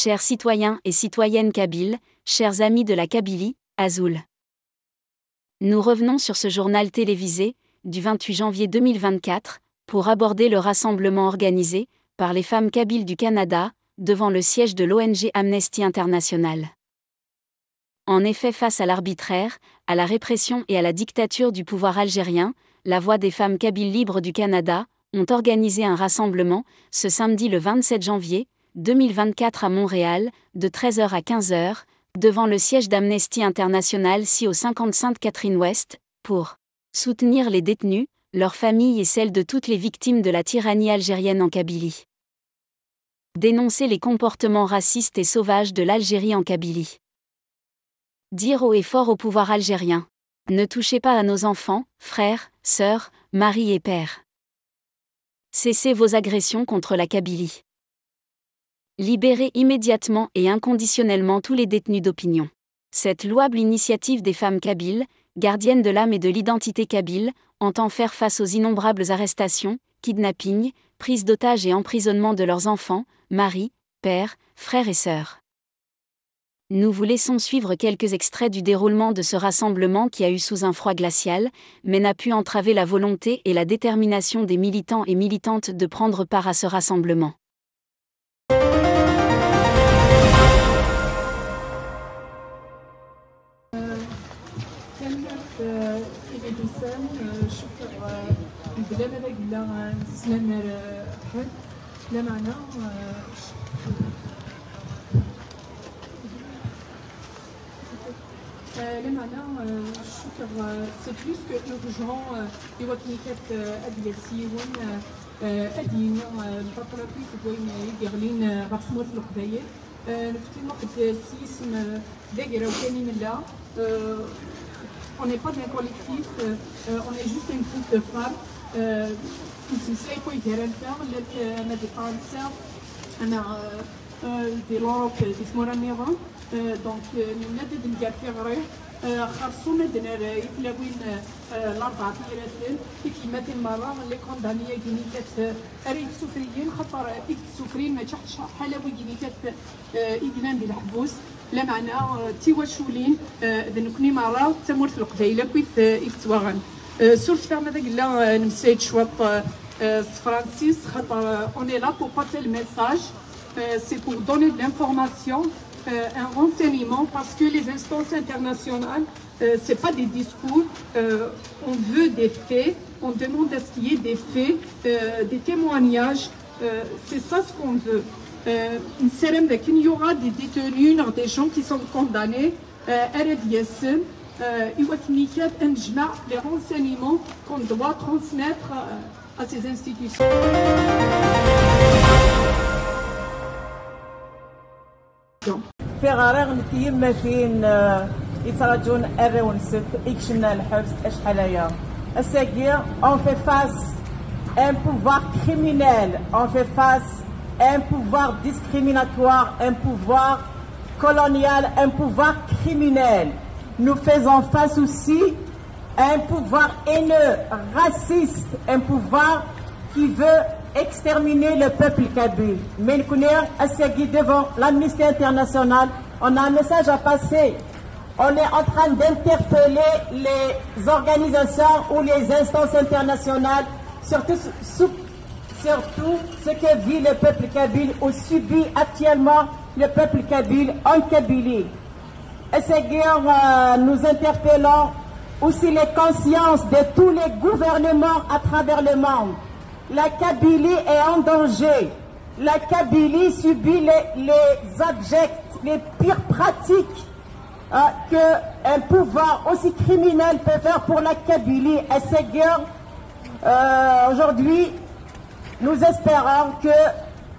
Chers citoyens et citoyennes kabyles, chers amis de la Kabylie, Azul. Nous revenons sur ce journal télévisé, du 28 janvier 2024, pour aborder le rassemblement organisé, par les femmes kabyles du Canada, devant le siège de l'ONG Amnesty International. En effet, face à l'arbitraire, à la répression et à la dictature du pouvoir algérien, la Voix des femmes kabyles libres du Canada ont organisé un rassemblement, ce samedi le 27 janvier 2024 à Montréal, de 13h à 15h, devant le siège d'Amnesty International au 50 Sainte-Catherine-Ouest, pour soutenir les détenus, leurs familles et celles de toutes les victimes de la tyrannie algérienne en Kabylie. Dénoncer les comportements racistes et sauvages de l'Algérie en Kabylie. Dire haut et fort au pouvoir algérien: ne touchez pas à nos enfants, frères, sœurs, maris et pères. Cessez vos agressions contre la Kabylie. Libérez immédiatement et inconditionnellement tous les détenus d'opinion. Cette louable initiative des femmes kabyles, gardiennes de l'âme et de l'identité kabyle, entend faire face aux innombrables arrestations, kidnappings, prises d'otages et emprisonnements de leurs enfants, maris, pères, frères et sœurs. Nous vous laissons suivre quelques extraits du déroulement de ce rassemblement qui a eu sous un froid glacial, mais n'a pu entraver la volonté et la détermination des militants et militantes de prendre part à ce rassemblement. الشكر سي بلوس كو اورجون يوكنيكات ادياسيون ادين الفتره في كوين يغلين غفمر القبايل نفتي وقت سيسم دايره وكانين لا on n'est pas un collectif on est juste une groupe de femmes نسيساي كوي ديرالتا ولا انا دي فرنسا انا دي لوروب دي سمورانيغا دونك نمدد نقال غريح خرصو مدنا يتلاوين الاربعه تيراتين كيما المره اللي كوندانيه كينيكات اريد سفريين خاطر ايد السفريين ما تحتش حلاوي كينيكات ايدنان بالحبوس لا معنى تيواشولين ذنكني مره تمور في القبيله كويت يتواغن سورت فيرما داك لا نمسيت شوط فرانسيس خاطر اوني لا بور باسي الميساج c'est pour donner de l'information, un renseignement, parce que les instances internationales, ce n'est pas des discours, on veut des faits, on demande à ce qu'il y ait des faits, des témoignages, c'est ça ce qu'on veut. Il y aura des détenus, des gens qui sont condamnés, les renseignements qu'on doit transmettre à ces institutions. في غريغ نتيم فين يتراجون الرونسك إكشنا الحبس أشحاليا الساقية on fait face à un pouvoir criminel, on fait face à un pouvoir discriminatoire, un pouvoir colonial, un pouvoir criminel. Nous faisons face aussi à un pouvoir haineux, raciste, un pouvoir qui veut exterminer le peuple kabyle. Mais devant l'Amnesty International, on a un message à passer. On est en train d'interpeller les organisations ou les instances internationales, surtout ce que vit le peuple kabyle ou subit actuellement le peuple kabyle en Kabylie. Et nous interpellons aussi les consciences de tous les gouvernements à travers le monde. La Kabylie est en danger. La Kabylie subit les abjects, les pires pratiques qu'un pouvoir aussi criminel peut faire pour la Kabylie. Et ces guerres, aujourd'hui, nous espérons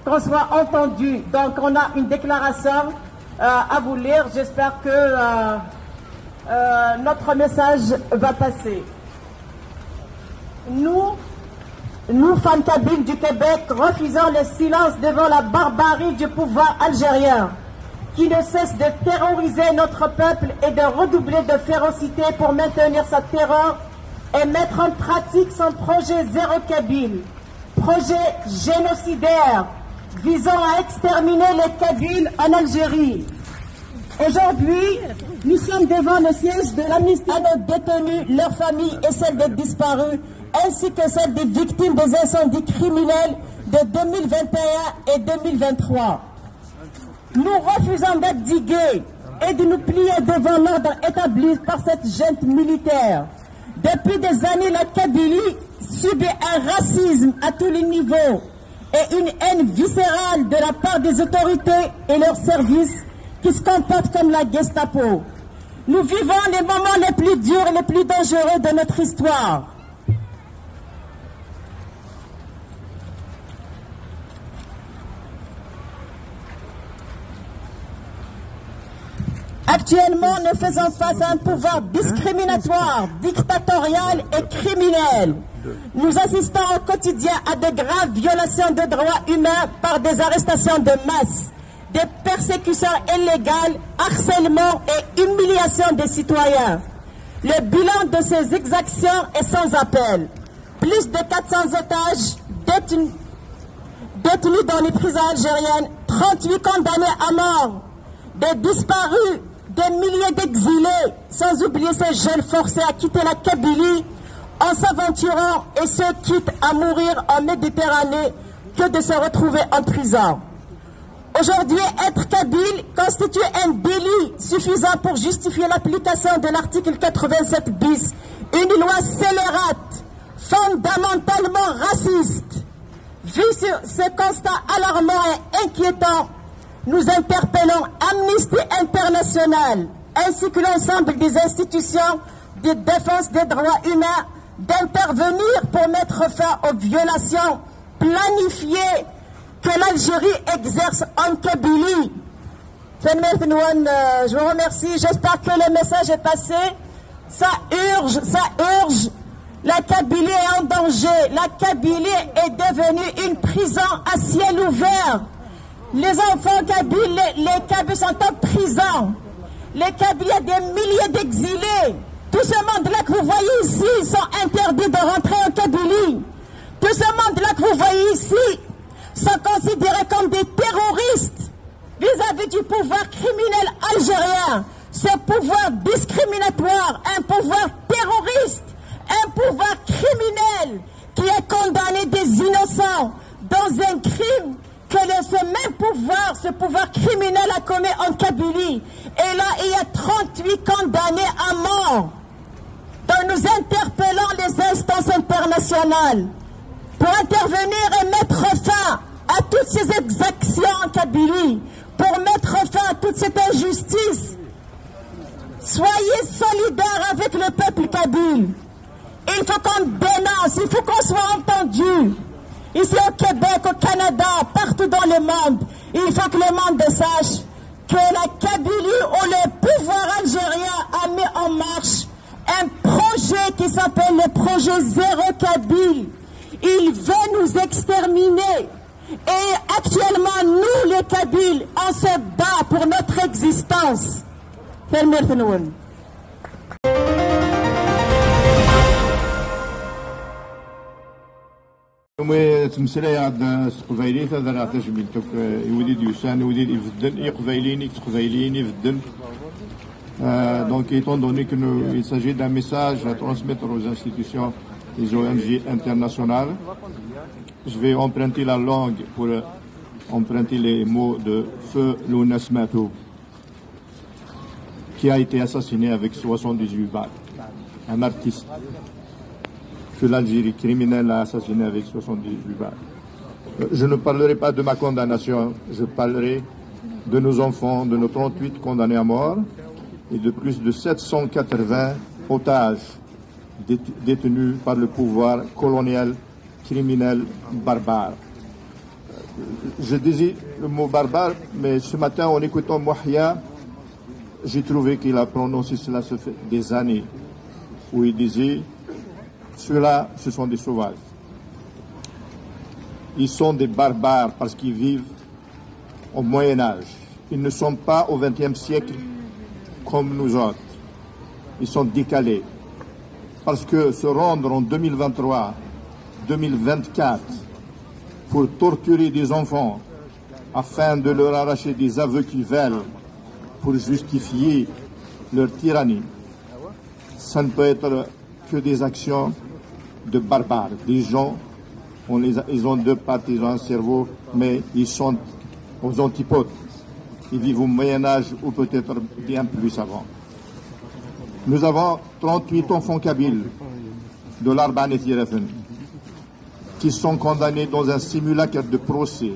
qu'on soit entendu. Donc on a une déclaration à vous lire. J'espère que notre message va passer. Nous, femmes kabyles du Québec, refusons le silence devant la barbarie du pouvoir algérien, qui ne cesse de terroriser notre peuple et de redoubler de férocité pour maintenir sa terreur et mettre en pratique son projet zéro kabyle, projet génocidaire visant à exterminer les Kabyles en Algérie. Aujourd'hui, nous sommes devant le siège de l'amnistie à nos détenus, leurs familles et celles des disparus, ainsi que celles des victimes des incendies criminels de 2021 et 2023. Nous refusons d'abdiguer et de nous plier devant l'ordre établi par cette junte militaire. Depuis des années, la Kabylie subit un racisme à tous les niveaux et une haine viscérale de la part des autorités et leurs services qui se comportent comme la Gestapo. Nous vivons les moments les plus durs et les plus dangereux de notre histoire. Actuellement, nous faisons face à un pouvoir discriminatoire, dictatorial et criminel. Nous assistons au quotidien à de graves violations de droits humains par des arrestations de masse, des persécutions illégales, harcèlement et humiliation des citoyens. Le bilan de ces exactions est sans appel. Plus de 400 otages détenus dans les prisons algériennes, 38 condamnés à mort, des disparus, des milliers d'exilés, sans oublier ces jeunes forcés à quitter la Kabylie en s'aventurant et ceux quittent à mourir en Méditerranée que de se retrouver en prison. Aujourd'hui, être kabyle constitue un délit suffisant pour justifier l'application de l'article 87 bis, une loi scélérate, fondamentalement raciste. Vu ce constat alarmant et inquiétant, nous interpellons Amnesty International ainsi que l'ensemble des institutions de défense des droits humains d'intervenir pour mettre fin aux violations planifiées que l'Algérie exerce en Kabylie. Je vous remercie, j'espère que le message est passé. Ça urge. La Kabylie est en danger. La Kabylie est devenue une prison à ciel ouvert. Les enfants kabyles, les Kabyles sont en prison. Les Kabyles, il y a des milliers d'exilés. Tout ce monde-là que vous voyez ici sont interdits de rentrer en Kabylie. Tout ce monde-là que vous voyez ici sont considérés comme des terroristes vis-à-vis du pouvoir criminel algérien. Ce pouvoir discriminatoire, un pouvoir terroriste, un pouvoir criminel qui a condamné des innocents dans un crime que ce même pouvoir, ce pouvoir criminel a commis en Kabylie. Et là, il y a 38 condamnés à mort. Donc nous interpellons les instances internationales pour intervenir et mettre fin à toutes ces exactions en Kabylie, pour mettre fin à toute cette injustice. Soyez solidaires avec le peuple kabyle. Il faut qu'on dénonce, il faut qu'on soit entendu. Ici au Québec, au Canada, partout dans le monde, il faut que le monde sache que la Kabylie ou le pouvoir algérien a mis en marche un projet qui s'appelle le projet Zéro Kabyle. Il veut nous exterminer. Et actuellement, nous les Kabyles, on se bat pour notre existence. تمثيلية عند قبايليت هذا راه تجميلتك يوليد يسان يوليد يفدن يقبايليني تقبايليني يفدن. Donc étant donné qu'il s'agit d'un message à transmettre aux institutions des ONG internationales, je vais emprunter la langue pour emprunter les mots de Feu Lounes Matou, qui a été assassiné avec 78 balles, un artiste que l'Algérie criminelle a assassiné avec 78 balles. Je ne parlerai pas de ma condamnation, je parlerai de nos enfants, de nos 38 condamnés à mort et de plus de 780 otages détenus par le pouvoir colonial, criminel, barbare. Je disais le mot barbare, mais ce matin en écoutant Mouhia, j'ai trouvé qu'il a prononcé cela, ça fait des années, où il disait: ceux-là, ce sont des sauvages. Ils sont des barbares parce qu'ils vivent au Moyen-Âge. Ils ne sont pas au XXe siècle comme nous autres. Ils sont décalés. Parce que se rendre en 2023, 2024, pour torturer des enfants, afin de leur arracher des aveux qui valent pour justifier leur tyrannie, ça ne peut être que des actions de barbares. Des gens, ils ont deux pattes, ils ont un cerveau, mais ils sont aux antipodes. Ils vivent au Moyen-Âge ou peut-être bien plus avant. Nous avons 38 enfants kabyles de l'Arban et Tirefen qui sont condamnés dans un simulacre de procès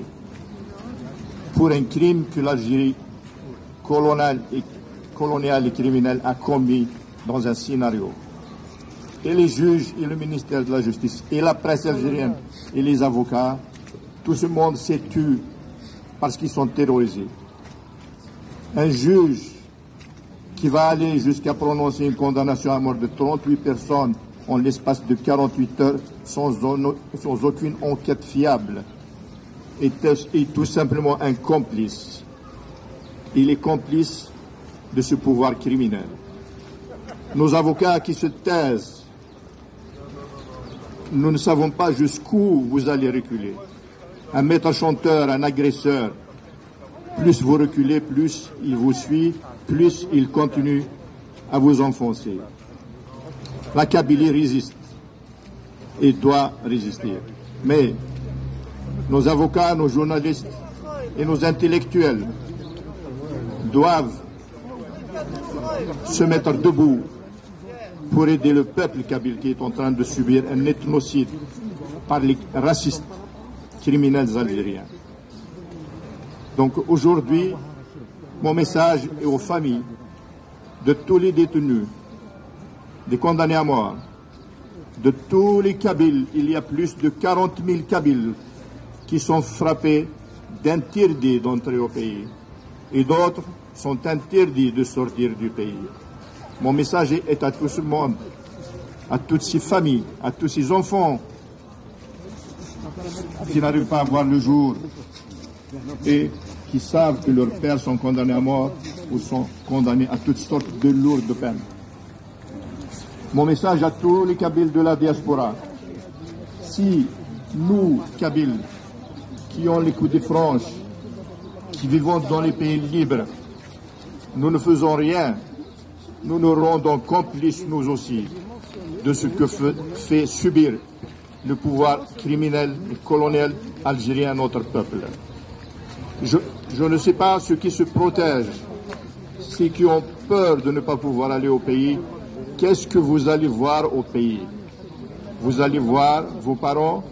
pour un crime que l'Algérie coloniale et criminelle a commis dans un scénario. Et les juges et le ministère de la Justice et la presse algérienne et les avocats, tout ce monde s'est tué parce qu'ils sont terrorisés. Un juge qui va aller jusqu'à prononcer une condamnation à mort de 38 personnes en l'espace de 48 heures sans aucune enquête fiable est tout simplement un complice. Il est complice de ce pouvoir criminel. Nos avocats qui se taisent, nous ne savons pas jusqu'où vous allez reculer. Un maître chanteur, un agresseur, plus vous reculez, plus il vous suit, plus il continue à vous enfoncer. La Kabylie résiste et doit résister. Mais nos avocats, nos journalistes et nos intellectuels doivent se mettre debout pour aider le peuple kabyle qui est en train de subir un ethnocide par les racistes criminels algériens. Donc aujourd'hui, mon message est aux familles de tous les détenus, des condamnés à mort, de tous les Kabyles. Il y a plus de 40 000 Kabyles qui sont frappés d'interdits d'entrer au pays et d'autres sont interdits de sortir du pays. Mon message est à tout ce monde, à toutes ces familles, à tous ces enfants qui n'arrivent pas à voir le jour et qui savent que leurs pères sont condamnés à mort ou sont condamnés à toutes sortes de lourdes peines. Mon message à tous les Kabyles de la diaspora, si nous, Kabyles, qui ont les coups de franche, qui vivons dans les pays libres, nous ne faisons rien, nous nous rendons complices nous aussi de ce que fait subir le pouvoir criminel et colonial algérien à notre peuple. Je ne sais pas ceux qui se protègent, ceux qui ont peur de ne pas pouvoir aller au pays. Qu'est-ce que vous allez voir au pays? Vous allez voir vos parents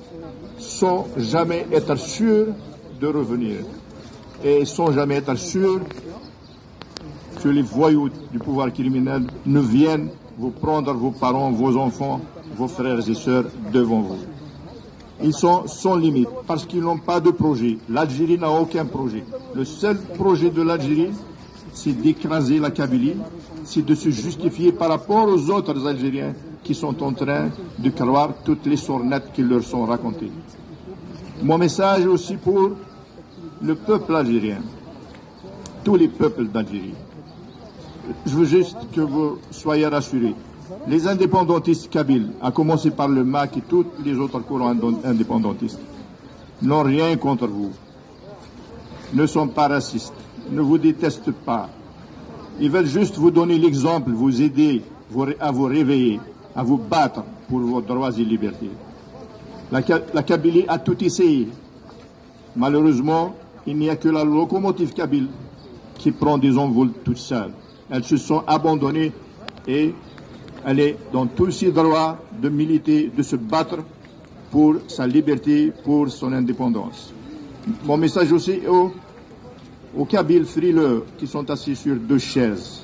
sans jamais être sûrs de revenir et sans jamais être sûrs que les voyous du pouvoir criminel ne viennent vous prendre vos parents, vos enfants, vos frères et sœurs devant vous. Ils sont sans limite parce qu'ils n'ont pas de projet. L'Algérie n'a aucun projet. Le seul projet de l'Algérie, c'est d'écraser la Kabylie, c'est de se justifier par rapport aux autres Algériens qui sont en train de croire toutes les sornettes qui leur sont racontées. Mon message aussi pour le peuple algérien, tous les peuples d'Algérie. Je veux juste que vous soyez rassurés. Les indépendantistes kabyles, à commencer par le MAC et tous les autres courants indépendantistes, n'ont rien contre vous, ne sont pas racistes, ne vous détestent pas. Ils veulent juste vous donner l'exemple, vous aider à vous réveiller, à vous battre pour vos droits et libertés. La Kabylie a tout essayé. Malheureusement, il n'y a que la locomotive kabyle qui prend des envols toute seule. Elles se sont abandonnées et elle est dans tous ses droits de militer, de se battre pour sa liberté, pour son indépendance. Mon message aussi aux Kabyles frileux qui sont assis sur deux chaises,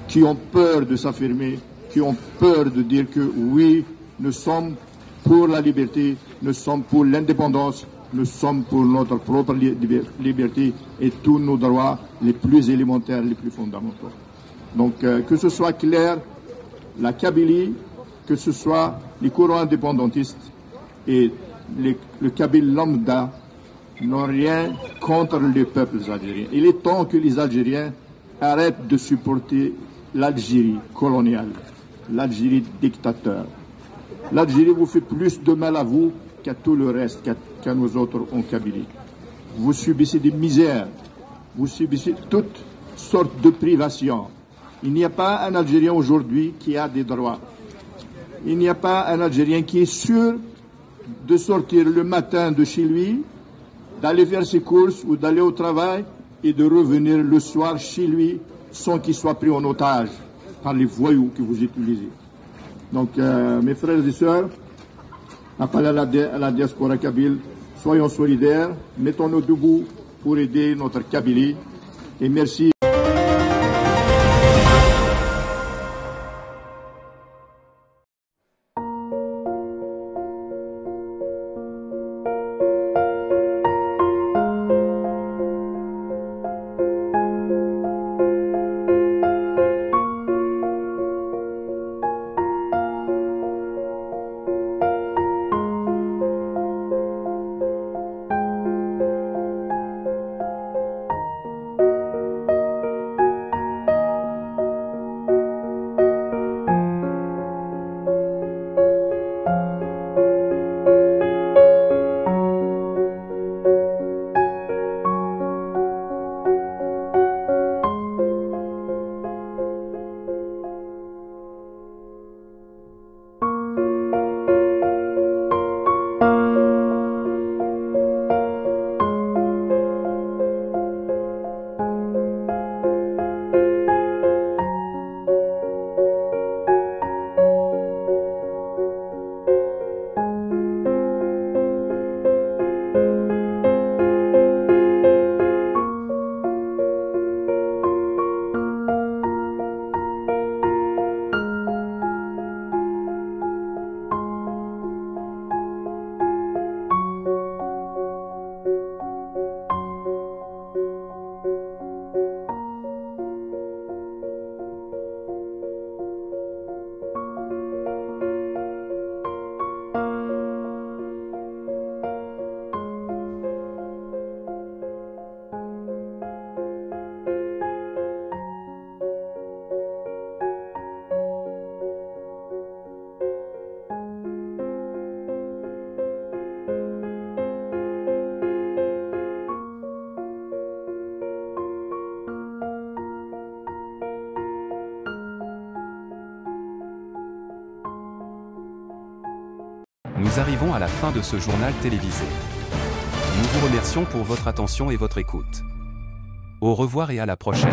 qui ont peur de s'affirmer, qui ont peur de dire que oui, nous sommes pour la liberté, nous sommes pour l'indépendance, nous sommes pour notre propre liberté et tous nos droits les plus élémentaires, les plus fondamentaux. Donc que ce soit clair, la Kabylie, que ce soit les courants indépendantistes et le Kabyle lambda n'ont rien contre les peuples algériens. Il est temps que les Algériens arrêtent de supporter l'Algérie coloniale, l'Algérie dictateur. L'Algérie vous fait plus de mal à vous qu'à tout le reste, qu'à nous autres en Kabylie. vous subissez des misères, vous subissez toutes sortes de privations. Il n'y a pas un Algérien aujourd'hui qui a des droits. Il n'y a pas un Algérien qui est sûr de sortir le matin de chez lui, d'aller faire ses courses ou d'aller au travail et de revenir le soir chez lui sans qu'il soit pris en otage par les voyous que vous utilisez. Donc, mes frères et sœurs, appel à la diaspora kabyle, soyons solidaires, mettons-nous debout pour aider notre Kabylie. Et merci. Nous arrivons à la fin de ce journal télévisé. Nous vous remercions pour votre attention et votre écoute. Au revoir et à la prochaine.